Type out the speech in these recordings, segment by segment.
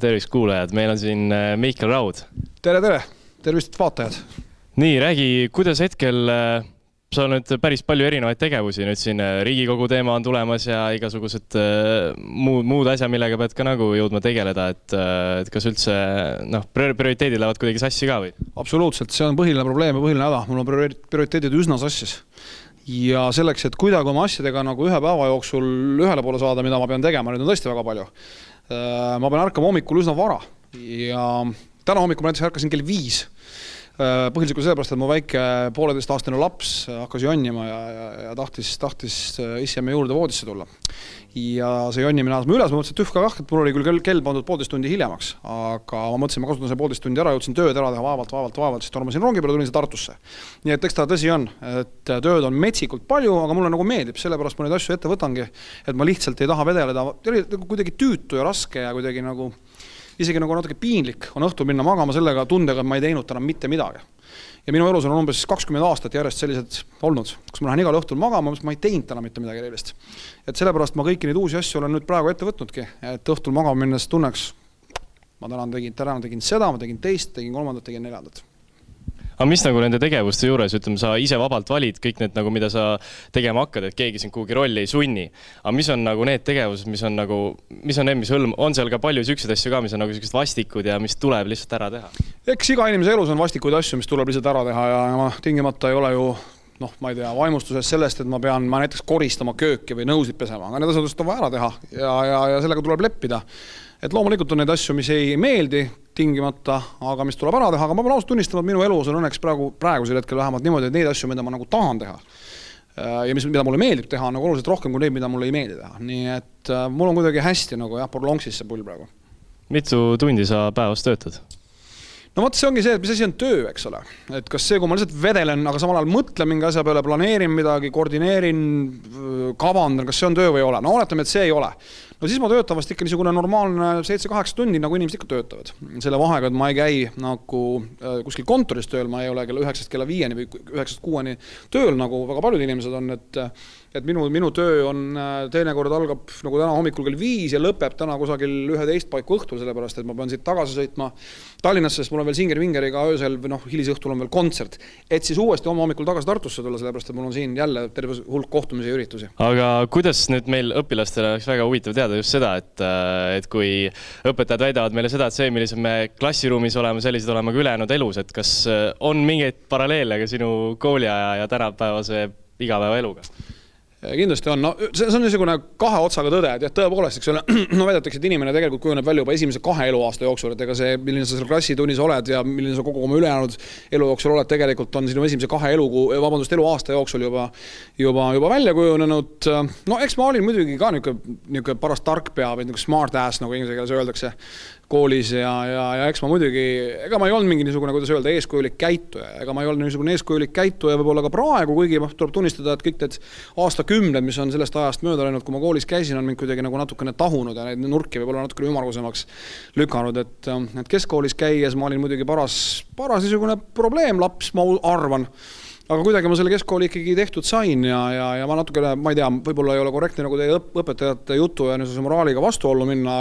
Tervist kuulajad, meil on siin Mihkel Raud. Tere! Tervist vaatajad! Nii, räägi, kuidas hetkel sa on nüüd päris palju erinevaid tegevusi, nüüd siin Riigikogu teema on tulemas ja igasugused muud asja, millega pead ka nagu jõudma tegeleda, et kas üldse prioriteedid lähevad kuidagi sassi ka või? Absoluutselt, see on põhiline probleem ja põhiline häda. Mul on prioriteedid üsna sassis. Ja selleks, et kuidagi oma asjadega nagu ühe päeva jooksul ühele poole saada, mida ma pean tegema, nüüd on tõesti väga palju. Ma pean ärkama hommikul üsna vara ja täna hommikul ma näiteks ärkasin kell 5. Põhiliselt sellepärast, et mu väike 1,5-aastane laps hakkas jonnima ja tahtis isjemme juurde voodisse tulla. Ja see jonnimine ajas ma üles, ma mõtlesin, et tühka kah, et mul oli küll kell pandud 1,5 tundi hiljemaks, aga ma mõtlesin, ma kasutan see 1,5 tundi ära, jõudsin tööd ära teha vaevalt, siis tormasin rongi peale, tulin see Tartusse. Nii et eks ta tõsi on, et tööd on metsikult palju, aga mulle nagu meeldib, sellepärast ma neid asju ette võtangi, et ma lihtsalt ei taha vedeleda, kuidagi tüütu ja raske ja kuidagi nagu isegi nagu natuke piinlik on õhtul minna magama sellega tundega, et ma ei teinud täna mitte midagi. Ja minu elus on umbes 20 aastat järjest sellised olnud, kus ma lähen igal õhtul magama, ma ei teinud täna mitte midagi erilist. Et sellepärast ma kõiki neid uusi asju olen nüüd praegu ette võtnudki, et õhtul magama minnes tunneks, ma täna tegin seda, ma tegin teist, tegin kolmandat, tegin neljandat. Aga mis nagu nende tegevuste juures, ütleme, sa ise vabalt valid kõik need, nagu, mida sa tegema hakkad, et keegi sind kuhugi rolli ei sunni. Aga mis on nagu need tegevused, mis on on seal ka palju sükseid asju ka, mis on nagu sükest vastikud ja mis tuleb lihtsalt ära teha? Eks iga inimese elus on vastikuid asju, mis tuleb lihtsalt ära teha ja ma tingimata ei ole ju ma ei tea, vaimustuses sellest, et ma pean näiteks koristama kööki või nõusid pesema, aga need asjad on vaja ära teha ja sellega tuleb leppida. Et loomulikult on need asju, mis ei meeldi tingimata, aga mis tuleb ära teha, aga ma pean ausalt tunnistama, et minu elus on õnneks praegusel hetkel vähemalt niimoodi, et neid asju, mida ma nagu tahan teha ja mida mulle meeldib teha, on nagu oluliselt rohkem kui neid, mida mulle ei meeldi teha. Nii et mul on kuidagi hästi nagu porlongsis see pull praegu. Mitu tundi sa päevas töötad? No see ongi see, et mis asi on töö, eks ole. Et kas see, kui ma lihtsalt vedelen, aga samal ajal mõtlen mingi asja peale, planeerin midagi, koordineerin, kavandan, kas see on töö või ei ole. No oletame, et see ei ole. No siis ma töötan vast ikka niisugune normaalne 7-8 tundi, nagu inimesed ikka töötavad. Selle vahega, et ma ei käi nagu kuskil kontoris tööl, ma ei ole kella 9-5 või 9-6 tööl, nagu väga paljud inimesed on, et minu töö on teinekord algab nagu täna hommikul kell 5 ja lõpeb täna kusagil 11 paiku õhtul, sellepärast, et ma pean siit tagasi sõitma Tallinnasse, sest mul on veel Singer-Vingeriga õösel või hilisõhtul on veel kontsert, et siis uuesti oma hommikul tagasi Tartusse tulla, sellepärast, et mul on siin jälle terve hulk kohtumisi ja üritusi. Aga kuidas nüüd meil õpilastele oleks väga huvitav teada just seda, et kui õpetajad väidavad meile seda, et see, millised me klassiruumis oleme, sellised oleme ka ülejäänud elus, et kas on mingeid paralleele ka sinu kooliaja ja tänapäevase igapäeva eluga? Kindlasti on. No, see on niisugune kahe otsaga tõde, et tõepoolest, eks ole, väidetakse, et inimene tegelikult kujuneb välja juba esimese 2 eluaasta jooksul, et ega see, milline sa seal klassitunnis oled ja milline sa kogu oma ülejäänud elu jooksul oled, tegelikult on sinu esimese 2 eluaasta jooksul juba välja kujunenud. No eks ma olin muidugi ka niisugune paras tarkpea või smart ass, nagu inglise keeles öeldakse koolis ja eks ma muidugi, ega ma ei olnud mingi niisugune, kuidas öelda, eeskujulik käituja, ega ma ei olnud niisugune eeskujulik käituja võib-olla ka praegu, kuigi tuleb tunnistada, et kõik need aastakümned, mis on sellest ajast mööda läinud, kui ma koolis käisin, on mind kuidagi nagu natukene tahunud ja neid nurki võib-olla natukene ümargusemaks lükanud, et keskkoolis käies ma olin muidugi paras niisugune probleemlaps, ma arvan. Aga kuidagi ma selle keskkooli ikkagi tehtud sain ja ma natukene, ma ei tea, võib-olla ei ole korrektne nagu teie õpetajate jutu ja niisuguse moraaliga vastuollu minna,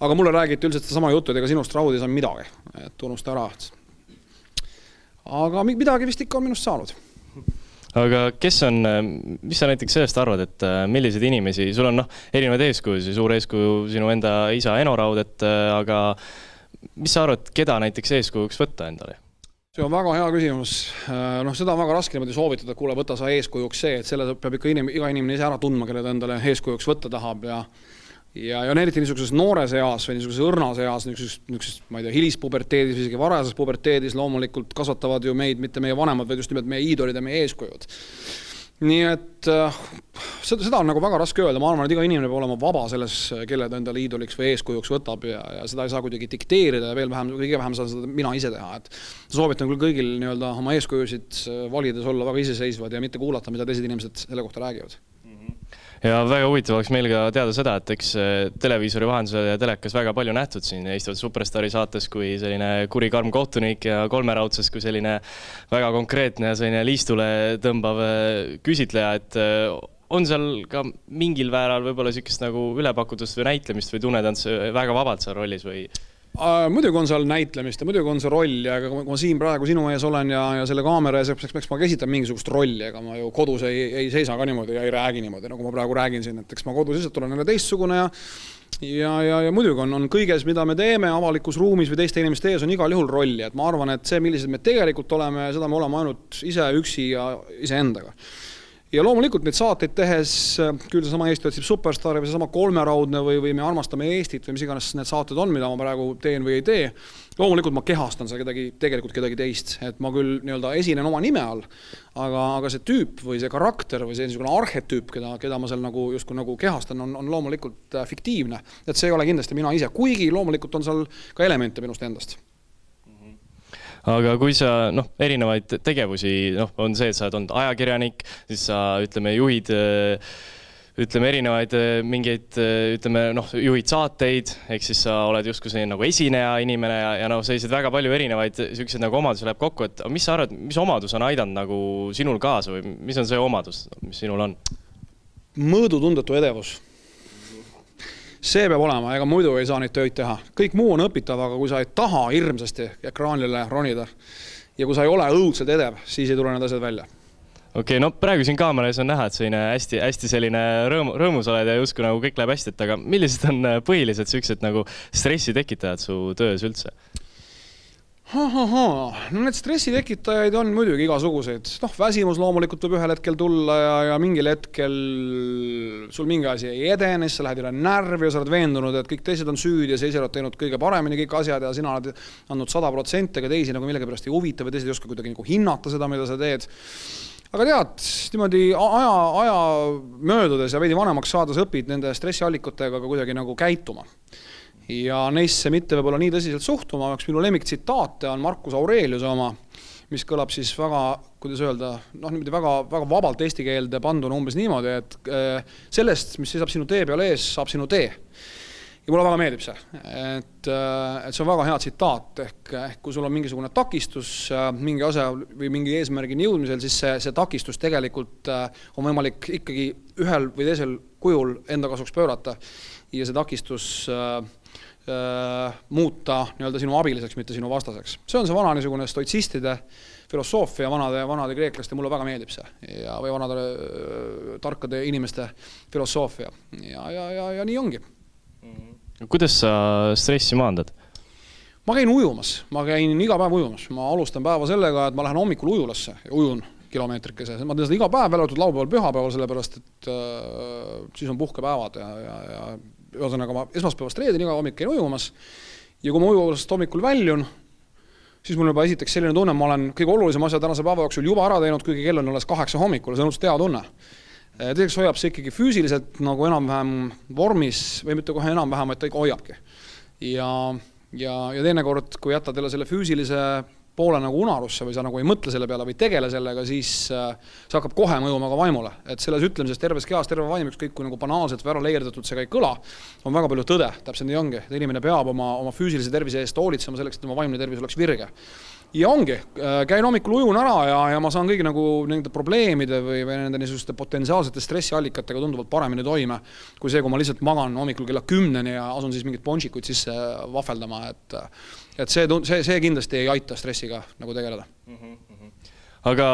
aga mulle räägiti üldiselt sama juttu, et ega sinust Raud ei saa midagi, et unusta ära. Aga midagi vist ikka on minust saanud. Aga mis sa näiteks sellest arvad, et milliseid inimesi, sul on erinevaid eeskujusi, suur eeskuju sinu enda isa Eno Raud, aga mis sa arvad, keda näiteks eeskujuks võtta endale? See on väga hea küsimus. Seda on väga raske niimoodi soovitada, kuule, võta sa eeskujuks see, et selle peab ikka iga inimene ise ära tundma, kelle ta endale eeskujuks võtta tahab ja eriti niisuguses noores eas või niisuguses õrnas eas, niisuguses, ma ei tea, hilispuberteedis või isegi varajases puberteedis loomulikult kasvatavad ju meid, mitte meie vanemad, vaid just nimelt meie iidolid ja meie eeskujud. Nii et seda on nagu väga raske öelda, ma arvan, et iga inimene peab olema vaba selles, kelle ta endale iidoliks või eeskujuks võtab ja seda ei saa kuidagi dikteerida ja kõige vähem saan seda mina ise teha. Et soovitan küll kõigil oma eeskujusid valides olla väga iseseisvad ja mitte kuulata, mida teised inimesed selle kohta räägivad. Ja väga huvitav oleks meil ka teada seda, et eks televiisori vahendusel ja telekas väga palju nähtud siin Eesti Superstaari saates kui selline kurikarm kohtunik ja Kolmeraudses kui selline väga konkreetne ja selline liistule tõmbav küsitleja, et on seal ka mingil määral võib-olla niisugust nagu ülepakutust või näitlemist või tunned end väga vabalt seal rollis või? Muidugi on seal näitlemist ja muidugi on see roll ja kui ma siin praegu sinu ees olen ja selle kaamera ees, eks ma esitan mingisugust rolli, ega ma ju kodus ei seisa ka niimoodi ja ei räägi niimoodi, nagu ma praegu räägin siin, et eks ma kodus lihtsalt olen jälle teistsugune ja muidugi on kõiges, mida me teeme avalikus ruumis või teiste inimeste ees, on igal juhul rolli, et ma arvan, et see, millised me tegelikult oleme, seda me oleme ainult ise üksi ja iseendaga. Ja loomulikult neid saateid tehes, küll seesama Eesti otsib superstaari või seesama kolmeraudne või me armastame Eestit või mis iganes need saated on, mida ma praegu teen või ei tee. Loomulikult ma kehastan seal tegelikult kedagi teist, et ma küll nii-öelda esinen oma nime all, aga see tüüp või see karakter või see niisugune arhetüüp, keda ma seal nagu justkui nagu kehastan, on loomulikult fiktiivne. Et see ei ole kindlasti mina ise, kuigi loomulikult on seal ka elemente minust endast. Aga kui sa erinevaid tegevusi, on see, et sa oled ajakirjanik, siis sa juhid erinevaid mingeid, juhid saateid, ehk siis sa oled justkui selline nagu esineja inimene ja sellised väga palju erinevaid sellised nagu omadusi läheb kokku, et mis sa arvad, mis omadus on aidanud nagu sinul kaasa või mis on see omadus, mis sinul on? Mõõdutundetu edevus. See peab olema, ega muidu ei saa neid tööd teha. Kõik muu on õpitav, aga kui sa ei taha hirmsasti ekraanile ronida ja kui sa ei ole õudselt edev, siis ei tule need asjad välja. Okei, praegu siin kaamera ees on näha, et selline hästi selline rõõmus oled ja justkui nagu kõik läheb hästi, aga millised on põhilised sellised nagu stressi tekitajad su töös üldse? Need stressi tekitajaid on muidugi igasuguseid. Väsimus loomulikult võib ühel hetkel tulla ja mingil hetkel sul mingi asi ei edene, sa lähed üle närvi ja sa oled veendunud, et kõik teised on süüd ja sa ise oled teinud kõige paremini kõik asjad ja sina oled andnud 100%, aga teisi nagu millegi pärast ei huvita või teised ei oska kuidagi nagu hinnata seda, mida sa teed. Aga tead, niimoodi aja möödudes ja veidi vanemaks saades õpid nende stressiallikutega ka kuidagi nagu käituma. Ja neisse mitte võib-olla nii tõsiselt suhtuma, üks minu lemmiktsitaate on Marcus Aureliuse oma, mis kõlab siis väga, kuidas öelda, väga vabalt eesti keelde panduna umbes niimoodi, et sellest, mis seisab sinu tee peal ees, saab sinu tee. Ja mulle väga meeldib see, et see on väga hea tsitaat, ehk kui sul on mingisugune takistus mingi asja või mingi eesmärgini jõudmisel, siis see takistus tegelikult on võimalik ikkagi ühel või teisel kujul enda kasuks pöörata ja see takistus muuta nii-öelda sinu abiliseks, mitte sinu vastaseks. See on see vana niisugune stoitsistide filosoofia, vanade kreeklaste, mulle väga meeldib see või vanade tarkade inimeste filosoofia ja nii ongi. Kuidas sa stressi maandad? Ma käin ujumas, ma käin iga päev ujumas. Ma alustan päeva sellega, et ma lähen hommikul ujulasse ja ujun kilomeetrikese. Ma teen seda iga päev, välja arvatud laupäeval, pühapäeval, sellepärast, et siis on puhkepäevad ja ühesõnaga ma esmaspäevast reedeni iga hommik käin ujumas ja kui ma ujuvast hommikul väljun, siis mul juba esiteks selline tunne, ma olen kõige olulisem asja tänase päeva jooksul juba ära teinud, kuigi kell on alles 8 hommikul, see on üldse hea tunne. Teiseks hoiab see ikkagi füüsiliselt nagu enam-vähem vormis või mitte kohe enam-vähem, et ta ikka hoiabki. Ja teinekord, kui jätad jälle selle füüsilise poole nagu unarusse või sa nagu ei mõtle selle peale või tegele sellega, siis see hakkab kohe mõjuma ka vaimule. Et selles ütlemises terves kehas, terve vaim, ükskõik kui nagu banaalselt või ära leierdatud see ka ei kõla, on väga palju tõde, täpselt nii ongi. Inimene peab oma füüsilise tervise eest hoolitsema selleks, et oma vaimne tervis oleks virge. Ja ongi, käin hommikul ujun ära ja ma saan kõigi nagu nende probleemide või nende niisuguste potentsiaalsete stressiallikatega tunduvalt paremini toime, kui see, kui ma lihtsalt magan hommikul kella 10 ja asun siis mingid ponšikuid sisse vahveldama, et see kindlasti ei aita stressiga nagu tegeleda. Aga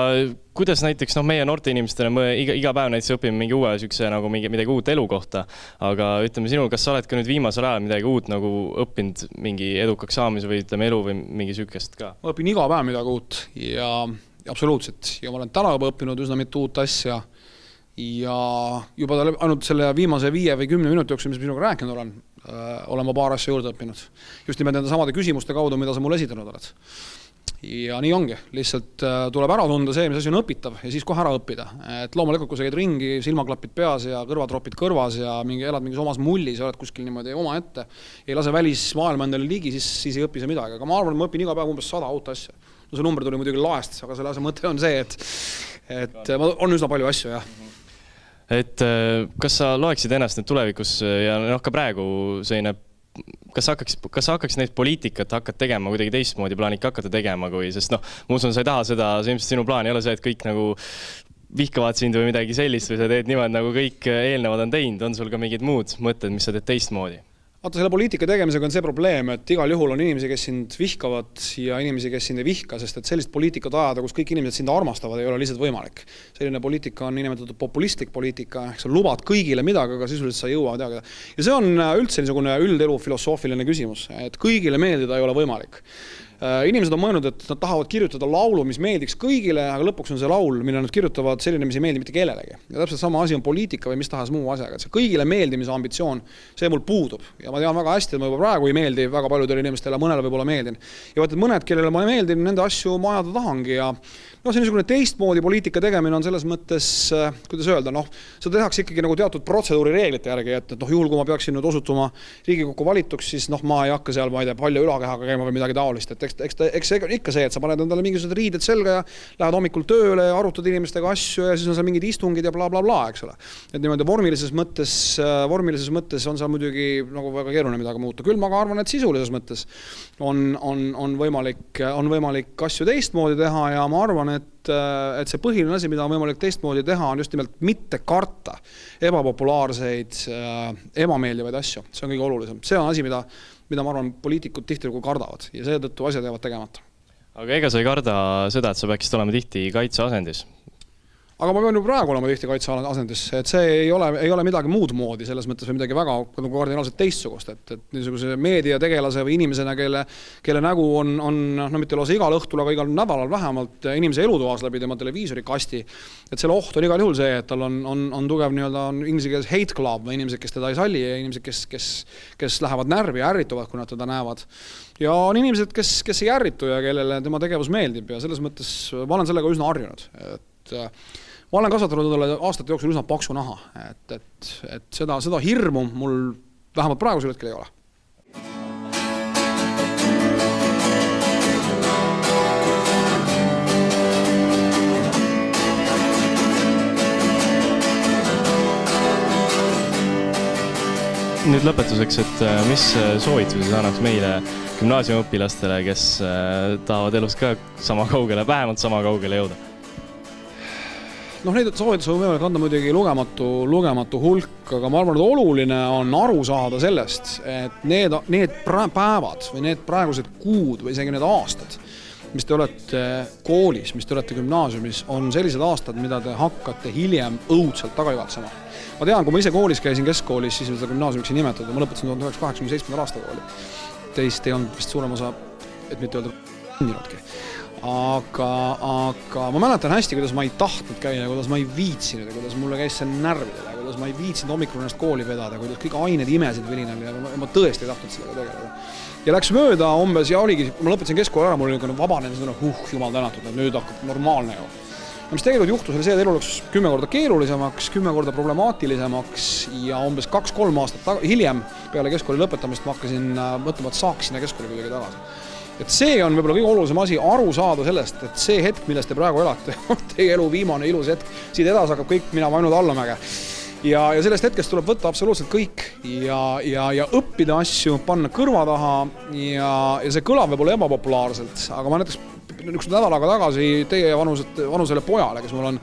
kuidas näiteks meie noorte inimestele iga päev näiteks õpime mingi uue nagu midagi uut elu kohta, aga ütleme sinul, kas sa oled ka nüüd viimasel ajal midagi uut nagu õppinud mingi edukaks saamise või elu või mingi sükest ka? Ma õpin iga päev midagi uut ja absoluutselt ja ma olen täna juba õppinud üsna mitu uut asja ja juba ainult selle viimase 5 või 10 minuti jooksul, mis minuga rääkinud olen ma paar asja juurde õppinud. Just nimelt nende samade küsimuste kaudu, mida sa mulle esitanud oled. Ja nii ongi, lihtsalt tuleb ära tunda see, mis asi on õpitav ja siis kohe ära õppida. Et loomulikult, kui sa käid ringi, silmaklapid peas ja kõrvatropid kõrvas ja elad mingis omas mullis ja oled kuskil niimoodi oma ette, ei lase välismaailma endale ligi, siis ei õpi see midagi. Aga ma arvan, et ma õpin iga päev umbes 100 uut asja. No see number tuli muidugi laest, aga selle asja mõte on see, et on üsna palju asju, jah. Et kas sa loeksid ennast nüüd tulevikus ja ka praegu selline kas sa hakkaks neid poliitikat hakkad tegema kuidagi teistmoodi plaan ikka hakata tegema, sest ma usun, sa ei taha seda, see ilmselt sinu plaan ei ole see, et kõik nagu vihkavad sind või midagi sellist või sa teed niimoodi, nagu kõik eelnevad on teinud, on sul ka mingid muud mõtted, mis sa teed teistmoodi? Vaata, selle poliitika tegemisega on see probleem, et igal juhul on inimesi, kes sind vihkavad ja inimesi, kes sind ei vihka, sest et sellist poliitikat ajada, kus kõik inimesed sind armastavad, ei ole lihtsalt võimalik. Selline poliitika on niinimetatud populistlik poliitika, ehk sa lubad kõigile midagi, aga sisuliselt sa ei jõua midagi. Ja see on üldse niisugune üldelu filosoofiline küsimus, et kõigile meeldida ei ole võimalik. Inimesed on mõelnud, et nad tahavad kirjutada laulu, mis meeldiks kõigile, aga lõpuks on see laul, mille nad kirjutavad selline, mis ei meeldi mitte kellelegi. Ja täpselt sama asi on poliitika või mis tahes muu asjaga. Et see kõigile meeldimise ambitsioon, see mul puudub. Ja ma tean väga hästi, et ma juba praegu ei meeldi väga paljudele inimestele, mõnele võib-olla meeldin. Ja vaat, et mõned, kellele ma ei meeldin, nende asju ma ajada tahangi ja see niisugune teistmoodi poliitika tegemine on selles mõttes, kuidas öelda, seda tehakse ikkagi nagu teatud protseduuri reeglite järgi, et juhul, kui ma peaksin nüüd osutuma Riigikokku valituks, siis ma ei hakka seal, ma ei tea, palju ülakehaga käima või midagi taolist, et eks see ikka see, et sa paned endale mingisugused riided selga ja lähed hommikul tööle ja arutad inimestega asju ja siis on seal mingid istungid ja bla, eks ole. Et niimoodi vormilises mõttes on seal muidugi nagu väga keeruline midagi muuta. Küll ma ka arvan, et sisulises mõttes on võimalik asju teistmoodi teha ja ma arvan, et see põhiline asi, mida on võimalik teistmoodi teha, on just nimelt mitte karta ebapopulaarseid, ebameeldivaid asju. See on kõige olulisem. See on asi, mida ma arvan, poliitikud tihtilugu kardavad ja seetõttu asjad jäävad tegemata. Aga ega sa ei karda seda, et sa peaksid olema tihti kaitseasendis? Aga ma pean ju praegu olema tihti kaitseasendis, et see ei ole midagi muud moodi selles mõttes või midagi väga kardinaalselt teistsugust, et niisuguse meediategelase või inimesena, kelle nägu on mitte lausa igal õhtul, aga igal nädalal vähemalt inimese elutoas läbi tema televiisori kasti, et selle oht on igal juhul see, et tal on tugev on inglise keeles hate club või inimesed, kes teda ei salli ja inimesed, kes lähevad närvi ja ärrituvad, kui nad teda näevad. Ja on inimesed, kes ei ärritu ja kellele tema tegevus meeldib ja selles mõttes ma olen sellega üsna harjunud, et ma olen kasvatanud endale aastate jooksul üsna paksu naha, et seda hirmu mul vähemalt praegusel hetkel ei ole. Nüüd lõpetuseks, et mis soovitusi sa annaks meile gümnaasiumiõpilastele, kes tahavad elus ka vähemalt sama kaugele jõuda? Neid soovitusi on võimalik anda muidugi lugematu hulk, aga ma arvan, et oluline on aru saada sellest, et need päevad või need praegused kuud või isegi need aastad, mis te olete koolis, mis te olete gümnaasiumis, on sellised aastad, mida te hakkate hiljem õudselt taga igatsema. Ma tean, kui ma ise koolis käisin keskkoolis, siis seda gümnaasiumiks ei nimetatud, ma lõpetasin 1987. aasta kooli. Teist ei olnud vist suurem osa, et mitte öelda n-nudki. Aga ma mäletan hästi, kuidas ma ei tahtnud käia, kuidas ma ei viitsinud ja kuidas mulle käis see närvidele, kuidas ma ei viitsinud hommikul ennast kooli vedada, kuidas kõik ained imesid vilinal ja ma tõesti ei tahtnud sellega tegeleda. Ja läks mööda umbes ja oligi, ma lõpetasin keskkooli ära, mul oli vabanemise jumal tänatud, et nüüd hakkab normaalne ju. Mis tegelikult juhtus, oli see, et elu läks 10 korda keerulisemaks, 10 korda problemaatilisemaks ja umbes 2-3 aastat hiljem peale keskkooli lõpetamist ma hakkasin mõtlema, et saaks sinna keskkooli kuidagi tagasi. Et see on võib-olla kõige olulisem asi aru saada sellest, et see hetk, millest te praegu elate, on teie elu viimane ilus hetk. Siit edasi hakkab kõik minema ainult allamäge. Ja sellest hetkest tuleb võtta absoluutselt kõik ja õppida asju, panna kõrva taha ja see kõlab võib-olla ebapopulaarselt, aga ma näiteks üks nädalaga tagasi teie vanusele pojale, kes mul on,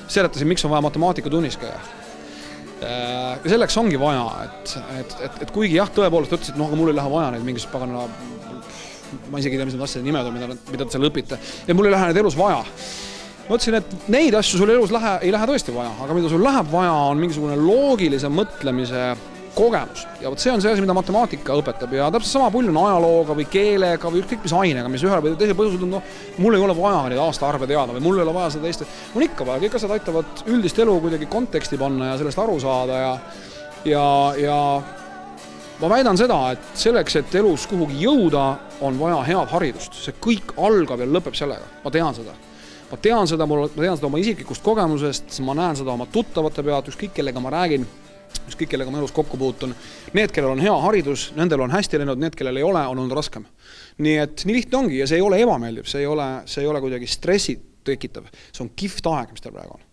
seletasin, miks on vaja matemaatikatunnis käia. Ja selleks ongi vaja, et kuigi jah, tõepoolest ütlesid, aga mul ei lähe vaja neid mingisugust pagana ma isegi ei tea, mis need asjade nimed on, mida te seal õpite. Ja mul ei lähe neid elus vaja. Ma ütlesin, et neid asju sul elus ei lähe tõesti vaja, aga mida sul läheb vaja, on mingisugune loogilise mõtlemise kogemus. Ja see on see asi, mida matemaatika õpetab ja täpselt sama pull on ajalooga või keelega või ükskõik mis ainega, mis ühel või teisel põhjusel on, mul ei ole vaja neid aastaarve teada või mul ei ole vaja seda teist. Mul ikka vaja, kõik asjad aitavad üldist elu kuidagi konteksti panna ja sellest aru saada ja ma väidan seda, et selleks, et elus kuhugi jõuda, on vaja head haridust. See kõik algab ja lõpeb sellega. Ma tean seda oma isiklikust kogemusest, ma näen seda oma tuttavate pealt, ükskõik kellega ma räägin, ükskõik kellega ma elus kokku puutun. Need, kellel on hea haridus, nendel on hästi läinud, need, kellel ei ole, on olnud raskem. Nii et nii lihtne ongi ja see ei ole ebameeldiv, see ei ole kuidagi stressi tekitav. See on kihvt aeg, mis teil praegu on.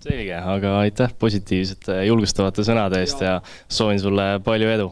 Selge, aga aitäh positiivsete julgustavate sõnade eest ja soovin sulle palju edu.